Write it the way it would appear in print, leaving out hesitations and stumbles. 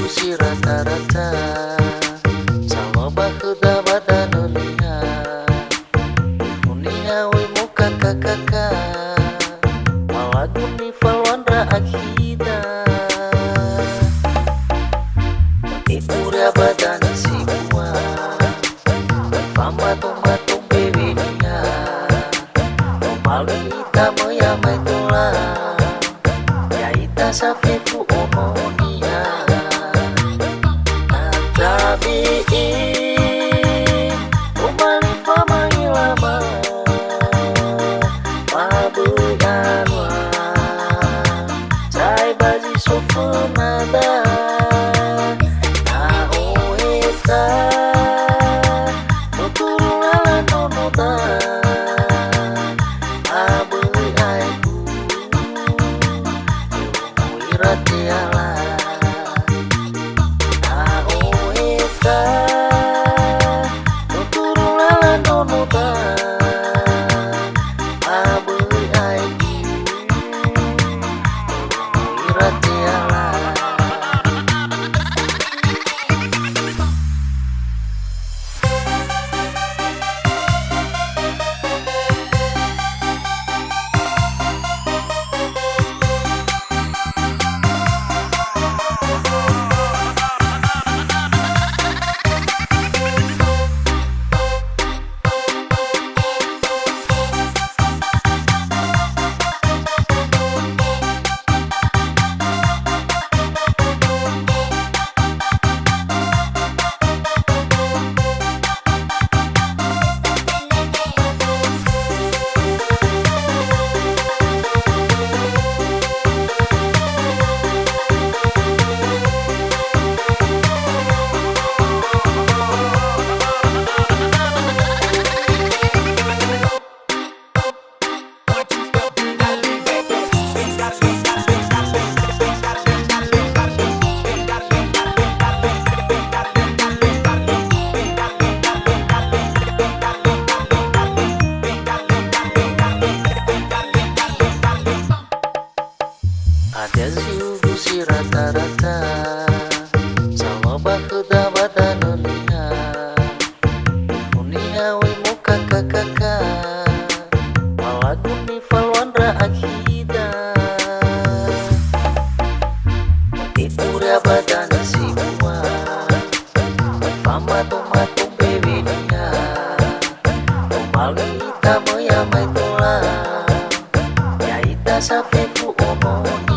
Si rata-rata sama bahuda pada dunia we muka kakaka malah duni falwandra akida ipura badan si buah fama tumbatung bebinya malita moya maitula ya ita safifu omonia Tabi umali pamai lama mabuganwa cai baji sofonada naoeta tuturulala nonoda abui aiku iratiala tuturulala nonoda abui aiku iratiala. Ada suhu si rata-rata sama bahuda pada dunia we muka kakaka malah duni falwandra akida ipura badan si buah fama tumatung bebinya malita moya maitula ya ita safifu omon